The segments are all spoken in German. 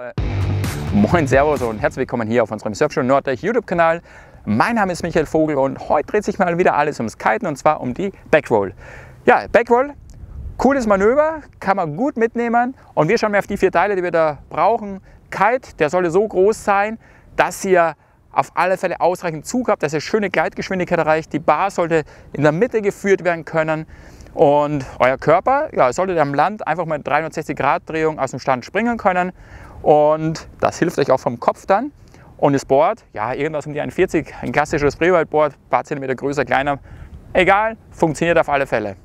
Alle. Moin, Servus und herzlich willkommen hier auf unserem Surfschule Norddeich YouTube-Kanal. Mein Name ist Michael Vogel und heute dreht sich mal wieder alles ums Kiten und zwar um die Backroll. Ja, Backroll, cooles Manöver, kann man gut mitnehmen und wir schauen mal auf die 4 Teile, die wir da brauchen. Kite, der sollte so groß sein, dass ihr auf alle Fälle ausreichend Zug habt, dass ihr schöne Gleitgeschwindigkeit erreicht. Die Bar sollte in der Mitte geführt werden können. Und euer Körper, ja, solltet am Land einfach mal 360-Grad-Drehung aus dem Stand springen können. Und das hilft euch auch vom Kopf dann. Und das Board, ja, irgendwas um die 1,40, ein klassisches Freeride-Board, ein paar Zentimeter größer, kleiner, egal, funktioniert auf alle Fälle.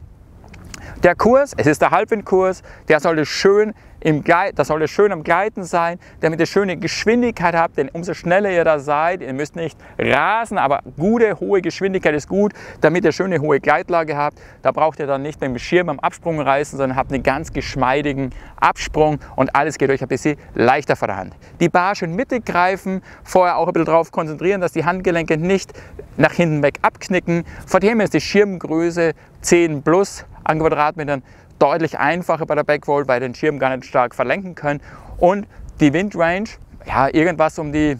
Der Kurs, es ist der Halbwindkurs, der sollte schön am Gleiten sein, damit ihr schöne Geschwindigkeit habt, denn umso schneller ihr da seid, ihr müsst nicht rasen, aber gute, hohe Geschwindigkeit ist gut, damit ihr schöne, hohe Gleitlage habt. Da braucht ihr dann nicht mit dem Schirm am Absprung reißen, sondern habt einen ganz geschmeidigen Absprung und alles geht euch ein bisschen leichter von der Hand. Die Bar schön mittig greifen, vorher auch ein bisschen darauf konzentrieren, dass die Handgelenke nicht nach hinten weg abknicken. Von dem ist die Schirmgröße 10 plus an Quadratmetern deutlich einfacher bei der Backroll, weil ihr den Schirm gar nicht stark verlenken könnt. Und die Windrange, ja, irgendwas um die,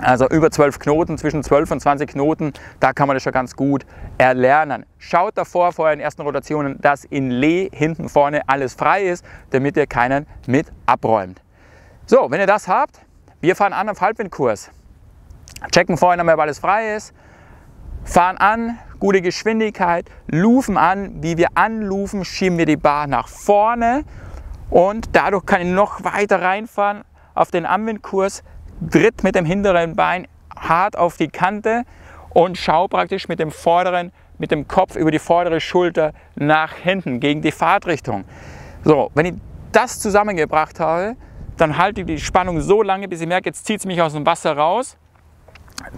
also über 12 Knoten, zwischen 12 und 20 Knoten, da kann man das schon ganz gut erlernen. Schaut davor, vor den ersten Rotationen, dass in Lee hinten vorne alles frei ist, damit ihr keinen mit abräumt. So, wenn ihr das habt, wir fahren an auf Halbwindkurs. Checken vorher nochmal, ob alles frei ist. Fahren an, gute Geschwindigkeit, lufen an. Wie wir anlufen, schieben wir die Bar nach vorne und dadurch kann ich noch weiter reinfahren auf den Anwindkurs, tritt mit dem hinteren Bein hart auf die Kante und schau praktisch mit dem Kopf über die vordere Schulter nach hinten gegen die Fahrtrichtung. So, wenn ich das zusammengebracht habe, dann halte ich die Spannung so lange, bis ich merke, jetzt zieht es mich aus dem Wasser raus,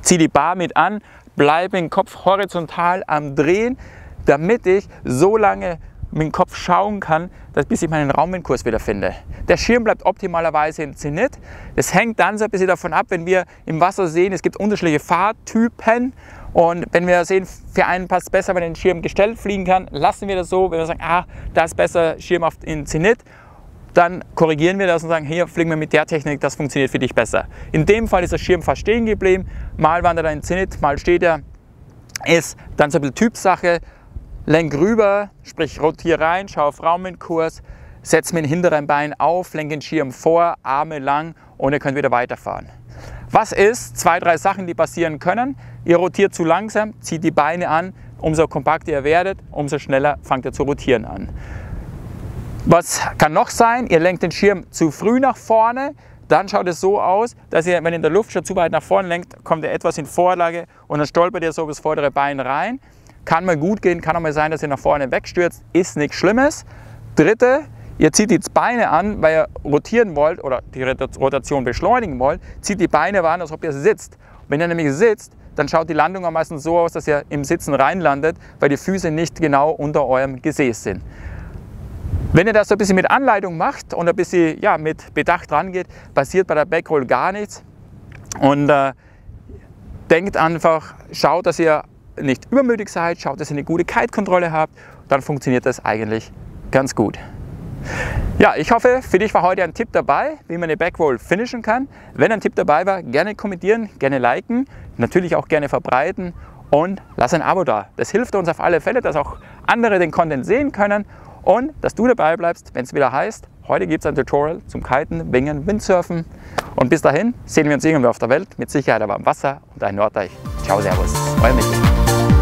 ziehe die Bar mit an, bleibe den Kopf horizontal am Drehen, damit ich so lange mit dem Kopf schauen kann, bis ich meinen Raumwindkurs wieder finde. Der Schirm bleibt optimalerweise im Zenit. Das hängt dann so ein bisschen davon ab, wenn wir im Wasser sehen, es gibt unterschiedliche Fahrtypen. Und wenn wir sehen, für einen passt es besser, wenn der Schirm gestellt fliegen kann, lassen wir das so. Wenn wir sagen, da ist besser Schirm in Zenit, dann korrigieren wir das und sagen, hier fliegen wir mit der Technik, das funktioniert für dich besser. In dem Fall ist der Schirm fast stehen geblieben, mal wandert er in Zenit, mal steht er. Ist dann so ein bisschen Typsache, lenk rüber, sprich rotiere rein, schau auf Raumwindkurs, setz mit dem hinteren Bein auf, lenk den Schirm vor, Arme lang und ihr könnt wieder weiterfahren. Was ist? 2, 3 Sachen, die passieren können. Ihr rotiert zu langsam, zieht die Beine an, umso kompakter ihr werdet, umso schneller fangt ihr zu rotieren an. Was kann noch sein? Ihr lenkt den Schirm zu früh nach vorne, dann schaut es so aus, dass ihr, wenn ihr in der Luft schon zu weit nach vorne lenkt, kommt ihr etwas in Vorlage und dann stolpert ihr so das vordere Bein rein. Kann mal gut gehen, kann auch mal sein, dass ihr nach vorne wegstürzt, ist nichts Schlimmes. Dritte, ihr zieht die Beine an, weil ihr rotieren wollt oder die Rotation beschleunigen wollt, zieht die Beine an, als ob ihr sitzt. Wenn ihr nämlich sitzt, dann schaut die Landung am meisten so aus, dass ihr im Sitzen reinlandet, weil die Füße nicht genau unter eurem Gesäß sind. Wenn ihr das so ein bisschen mit Anleitung macht und ein bisschen mit Bedacht rangeht, passiert bei der Backroll gar nichts. Und denkt einfach, schaut, dass ihr nicht übermütig seid, schaut, dass ihr eine gute Kite-Kontrolle habt, dann funktioniert das eigentlich ganz gut. Ja, ich hoffe, für dich war heute ein Tipp dabei, wie man eine Backroll finishen kann. Wenn ein Tipp dabei war, gerne kommentieren, gerne liken, natürlich auch gerne verbreiten und lass ein Abo da. Das hilft uns auf alle Fälle, dass auch andere den Content sehen können. Und dass du dabei bleibst, wenn es wieder heißt, heute gibt es ein Tutorial zum Kiten, Wingen, Windsurfen. Und bis dahin sehen wir uns irgendwo auf der Welt, mit Sicherheit aber am Wasser und ein Norddeich. Ciao, servus, euer Michael.